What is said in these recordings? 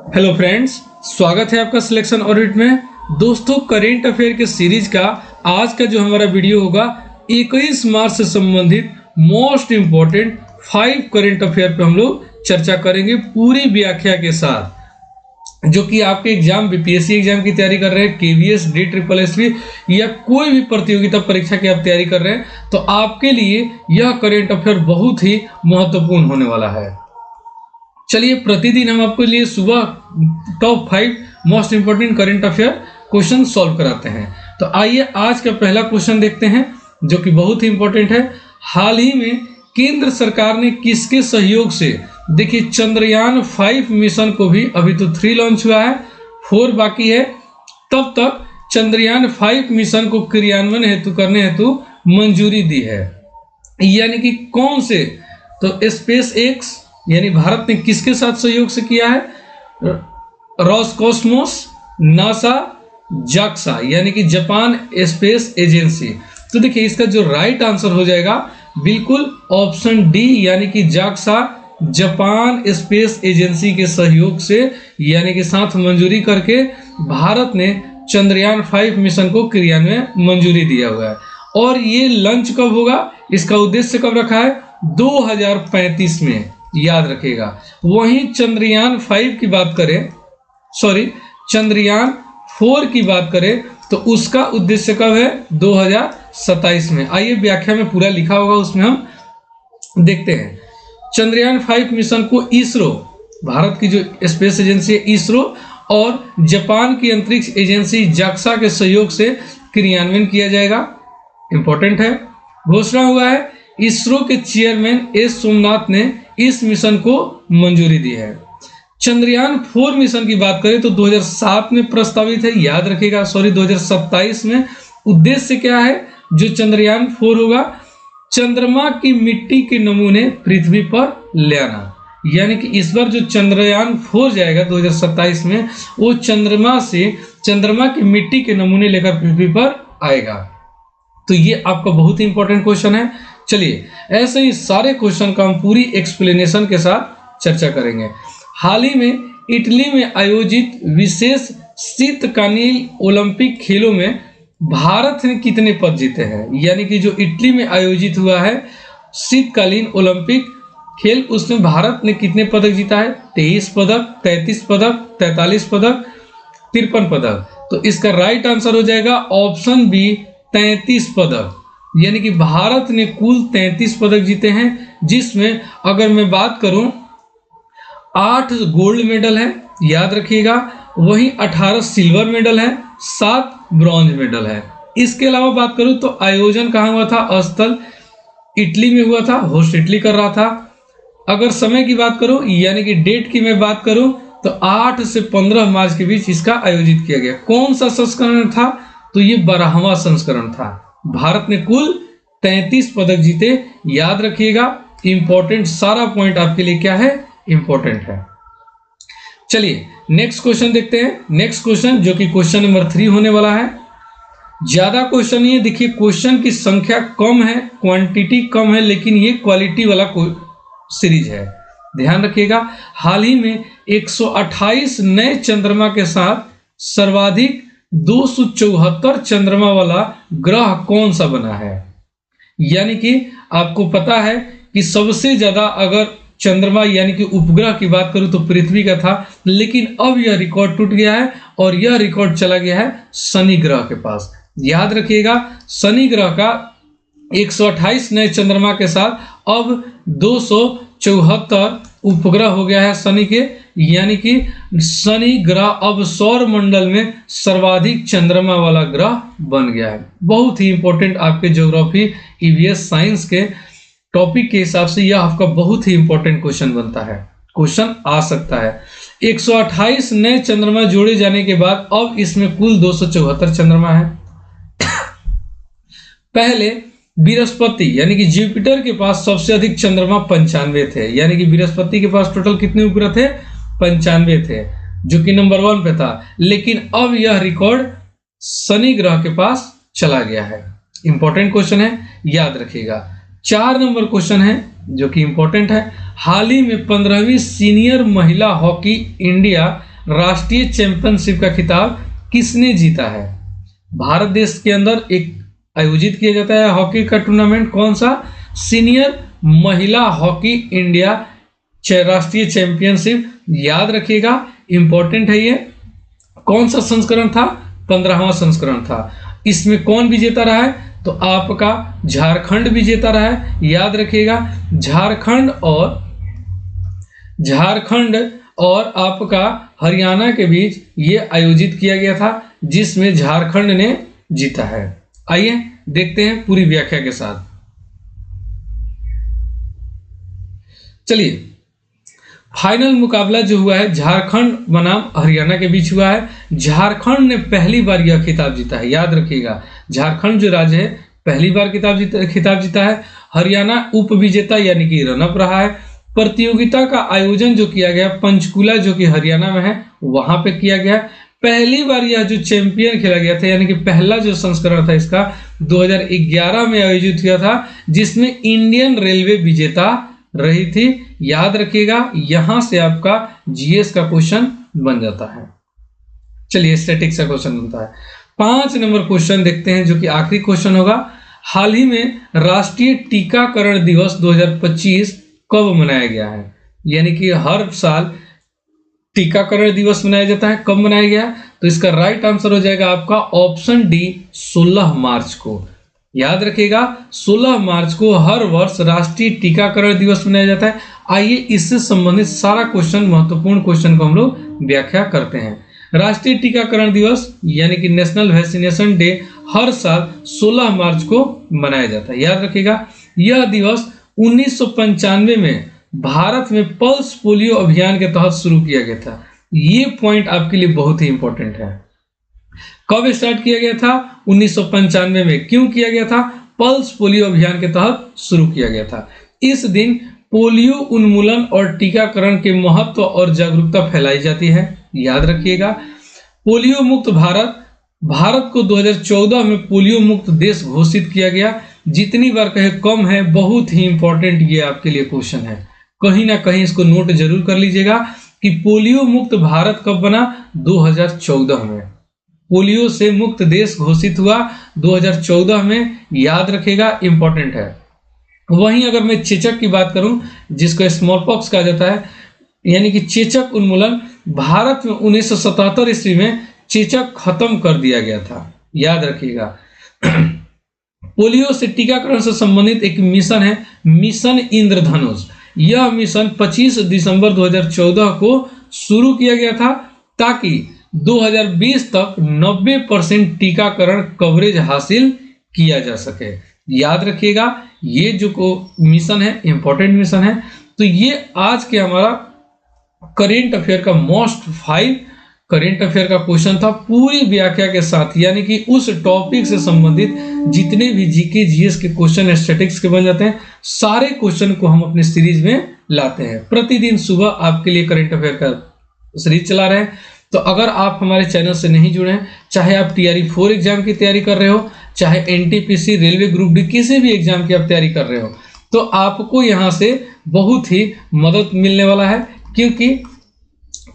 Hello friends, स्वागत है आपका सिलेक्शन ऑडिट में। दोस्तों, करेंट अफेयर के सीरीज का आज का जो हमारा वीडियो होगा 21 मार्च से संबंधित मोस्ट इम्पोर्टेंट 5 करेंट अफेयर पे हम लोग चर्चा करेंगे पूरी व्याख्या के साथ। जो कि आपके एग्जाम बीपीएससी एग्जाम की तैयारी कर रहे हैं, केवीएस, DSSS या कोई भी प्रतियोगिता परीक्षा की आप तैयारी कर रहे हैं, तो आपके लिए यह करेंट अफेयर बहुत ही महत्वपूर्ण होने वाला है। चलिए, प्रतिदिन हम आपके लिए सुबह top 5 most important current affair question solve कराते हैं। तो आइए आज का पहला क्वेश्चन देखते हैं, जो कि बहुत ही इंपॉर्टेंट है। हाल ही में केंद्र सरकार ने किसके सहयोग से, देखिए, चंद्रयान 5 मिशन को भी अभी तो 3 लॉन्च हुआ है, 4 बाकी है, तब तक चंद्रयान 5 मिशन को क्रियान्वयन करने हेतु मंजूरी दी है। यानी कि कौन से, तो स्पेस एक्स यानी भारत ने किसके साथ सहयोग से किया है? रॉसकॉस्मोस, नासा, जाक्सा यानी कि जापान स्पेस एजेंसी। तो देखिए, इसका जो राइट आंसर हो जाएगा बिल्कुल ऑप्शन डी, यानी कि जाक्सा, जापान स्पेस एजेंसी के सहयोग से यानी कि साथ मंजूरी करके भारत ने चंद्रयान 5 मिशन को क्रियान्वयन मंजूरी दिया हुआ है। और ये लॉन्च कब होगा, इसका उद्देश्य कब रखा है? 2035 में, याद रखिएगा। वहीं चंद्रयान 5 की बात करें, चंद्रयान 4 की बात करें तो उसका उद्देश्य कब है? 2027 में। आइए व्याख्या में पूरा लिखा होगा, उसमें हम देखते हैं। चंद्रयान 5 मिशन को इसरो, भारत की जो स्पेस एजेंसी है इसरो, और जापान की अंतरिक्ष एजेंसी जाक्सा के सहयोग से क्रियान्वयन किया जाएगा। इंपॉर्टेंट है। घोषणा हुआ है, इसरो के चेयरमैन एस सोमनाथ ने इस मिशन को मंजूरी दी है। चंद्रयान 4 मिशन की बात करें तो 2007 में प्रस्तावित है, याद रखिएगा, 2027 में। उद्देश्य क्या है? जो चंद्रयान 4 होगा, चंद्रमा की मिट्टी के नमूने पृथ्वी पर ले आना। यानी कि इस बार जो चंद्रयान 4 जाएगा 2027 में, वो चंद्रमा की मिट्टी के नमूने लेकर पृथ्वी पर आएगा। तो ये आपका बहुत ही इंपॉर्टेंट क्वेश्चन है। चलिए, ऐसे ही सारे क्वेश्चन का हम पूरी एक्सप्लेनेशन के साथ चर्चा करेंगे। हाल ही में इटली में आयोजित विशेष शीतकालीन ओलंपिक खेलों में भारत ने कितने पद जीते हैं? यानी कि जो इटली में आयोजित हुआ है शीतकालीन ओलंपिक खेल, उसमें भारत ने कितने पदक जीता है? 23 पदक, 33 पदक, 43 पदक, 53 पदक। तो इसका राइट आंसर हो जाएगा ऑप्शन बी, 33 पदक। यानी कि भारत ने कुल 33 पदक जीते हैं, जिसमें अगर मैं बात करूं 8 गोल्ड मेडल है, याद रखिएगा, वहीं 18 सिल्वर मेडल है, 7 ब्रॉन्ज मेडल है। इसके अलावा बात करूं तो आयोजन कहाँ हुआ था? स्थल इटली में हुआ था, होस्ट इटली कर रहा था। अगर समय की बात करूं यानी कि डेट की मैं बात करूं तो 8 से 15 मार्च के बीच इसका आयोजित किया गया। कौन सा संस्करण था? तो ये 12वां संस्करण था। भारत ने कुल 33 पदक जीते, याद रखिएगा। इंपॉर्टेंट सारा पॉइंट आपके लिए क्या है? इंपॉर्टेंट है। चलिए नेक्स्ट क्वेश्चन देखते हैं। नेक्स्ट क्वेश्चन जो कि क्वेश्चन नंबर 3 होने वाला है। ज्यादा क्वेश्चन नहीं है, देखिए क्वेश्चन की संख्या कम है, क्वांटिटी कम है, लेकिन ये क्वालिटी वाला सीरीज है, ध्यान रखिएगा। हाल ही में 128 नए चंद्रमा के साथ सर्वाधिक 274 चंद्रमा वाला ग्रह कौन सा बना है? यानी कि आपको पता है कि सबसे ज्यादा अगर चंद्रमा यानी कि उपग्रह की बात करूं तो पृथ्वी का था, लेकिन अब यह रिकॉर्ड टूट गया है और यह रिकॉर्ड चला गया है शनि ग्रह के पास। याद रखिएगा, शनि ग्रह का 128 नए चंद्रमा के साथ अब 274 उपग्रह हो गया है शनि के। यानी कि शनि ग्रह अब सौर मंडल में सर्वाधिक चंद्रमा वाला ग्रह बन गया है। बहुत ही इंपॉर्टेंट आपके ज्योग्राफी, ईवीएस, साइंस के टॉपिक के हिसाब से यह आपका बहुत ही इंपॉर्टेंट क्वेश्चन बनता है, क्वेश्चन आ सकता है। 128 नए चंद्रमा जोड़े जाने के बाद अब इसमें कुल 274 चंद्रमा है। पहले बृहस्पति यानी कि जुपिटर के पास सबसे अधिक चंद्रमा 95 थे। यानी कि बृहस्पति के पास टोटल कितने उपग्रह थे? 95 थे, जो कि नंबर 1 पे था। लेकिन अब यह रिकॉर्ड शनि ग्रह के पास चला गया है। इंपॉर्टेंट क्वेश्चन है, याद रखिएगा। 4 नंबर क्वेश्चन है जो कि इंपॉर्टेंट है। हाल ही में 15वीं सीनियर महिला हॉकी इंडिया राष्ट्रीय चैंपियनशिप का खिताब किसने जीता है? भारत देश के अंदर एक आयोजित किया जाता है हॉकी का टूर्नामेंट, कौन सा? सीनियर महिला हॉकी इंडिया राष्ट्रीय चैंपियनशिप। याद रखिएगा, इंपॉर्टेंट है ये। कौन सा संस्करण था? 15वां संस्करण था। इसमें कौन विजेता रहा है? तो आपका झारखंड विजेता रहा है। याद रखिएगा, झारखंड और आपका हरियाणा के बीच ये आयोजित किया गया था, जिसमें झारखंड ने जीता है। आइए देखते हैं पूरी व्याख्या के साथ। चलिए, फाइनल मुकाबला जो हुआ है झारखंड बनाम हरियाणा के बीच हुआ है। झारखंड ने पहली बार यह खिताब जीता है। याद रखिएगा, झारखंड जो राज्य है पहली बार खिताब जीता है। हरियाणा उप विजेता यानी कि रनअप रहा है। प्रतियोगिता का आयोजन जो किया गया पंचकुला जो कि हरियाणा में है वहां पे किया गया। पहली बार यह जो चैंपियन खेला गया था यानी कि पहला जो संस्करण था इसका 2011 में आयोजित हुआ था, जिसमें इंडियन रेलवे विजेता रही थी। याद रखिएगा, यहां से आपका जीएस का क्वेश्चन बन जाता है। चलिए, स्टैटिक्स का क्वेश्चन बनता है। 5 नंबर क्वेश्चन देखते हैं जो कि आखिरी क्वेश्चन होगा। हाल ही में राष्ट्रीय टीकाकरण दिवस 2025 कब मनाया गया है? यानी कि हर साल टीकाकरण दिवस मनाया जाता है, कब मनाया गया? तो इसका राइट आंसर हो जाएगा आपका ऑप्शन डी, 16 मार्च को। याद रखिएगा, 16 मार्च को हर वर्ष राष्ट्रीय टीकाकरण दिवस मनाया जाता है। आइए इससे संबंधित सारा क्वेश्चन, महत्वपूर्ण क्वेश्चन को हम लोग व्याख्या करते हैं। राष्ट्रीय टीकाकरण दिवस यानी कि नेशनल वैक्सीनेशन डे हर साल 16 मार्च को मनाया जाता है। याद रखिएगा, यह दिवस 1995 में भारत में पल्स पोलियो अभियान के तहत शुरू किया गया था। ये पॉइंट आपके लिए बहुत ही इंपॉर्टेंट है। कब स्टार्ट किया गया था? 1995 में। क्यों किया गया था? पल्स पोलियो अभियान के तहत शुरू किया गया था। इस दिन पोलियो उन्मूलन और टीकाकरण के महत्व और जागरूकता फैलाई जाती है। याद रखिएगा, पोलियो मुक्त भारत को 2014 में पोलियो मुक्त देश घोषित किया गया। जितनी बार कहे कम है, बहुत ही इंपॉर्टेंट ये आपके लिए क्वेश्चन है। कहीं ना कहीं इसको नोट जरूर कर लीजिएगा कि पोलियो मुक्त भारत कब बना? 2014 में। पोलियो से मुक्त देश घोषित हुआ 2014 में। याद रखेगा, इंपॉर्टेंट है। वहीं अगर मैं चेचक की बात करूं, जिसको स्मॉल पॉक्स कहा जाता है, यानी कि चेचक उन्मूलन, भारत में 1977 ईस्वी में चेचक खत्म कर दिया गया था। याद रखिएगा। पोलियो से टीकाकरण से संबंधित एक मिशन है, मिशन इंद्रधनुष। यह मिशन 25 दिसंबर 2014 को शुरू किया गया था, ताकि 2020 तक 90% टीकाकरण कवरेज हासिल किया जा सके। याद रखिएगा, ये जो मिशन है इंपॉर्टेंट मिशन है। तो ये आज के हमारा करेंट अफेयर का मोस्ट 5 करेंट अफेयर का क्वेश्चन था, पूरी व्याख्या के साथ। यानी कि उस टॉपिक से संबंधित जितने भी जीके जीएस के क्वेश्चन स्टैटिक्स के बन जाते हैं, सारे क्वेश्चन को हम अपने सीरीज में लाते हैं। प्रतिदिन सुबह आपके लिए करेंट अफेयर का सीरीज चला रहे हैं। तो अगर आप हमारे चैनल से नहीं जुड़े हैं, चाहे आप TRE 4 एग्जाम की तैयारी कर रहे हो, चाहे NTPC रेलवे ग्रुप डी किसी भी एग्जाम की आप तैयारी कर रहे हो, तो आपको यहाँ से बहुत ही मदद मिलने वाला है, क्योंकि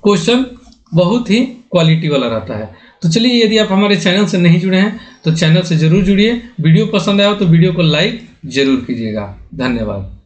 क्वेश्चन बहुत ही क्वालिटी वाला रहता है। तो चलिए, यदि आप हमारे चैनल से नहीं जुड़े हैं तो चैनल से जरूर जुड़िए। वीडियो पसंद आया तो वीडियो को लाइक जरूर कीजिएगा। धन्यवाद।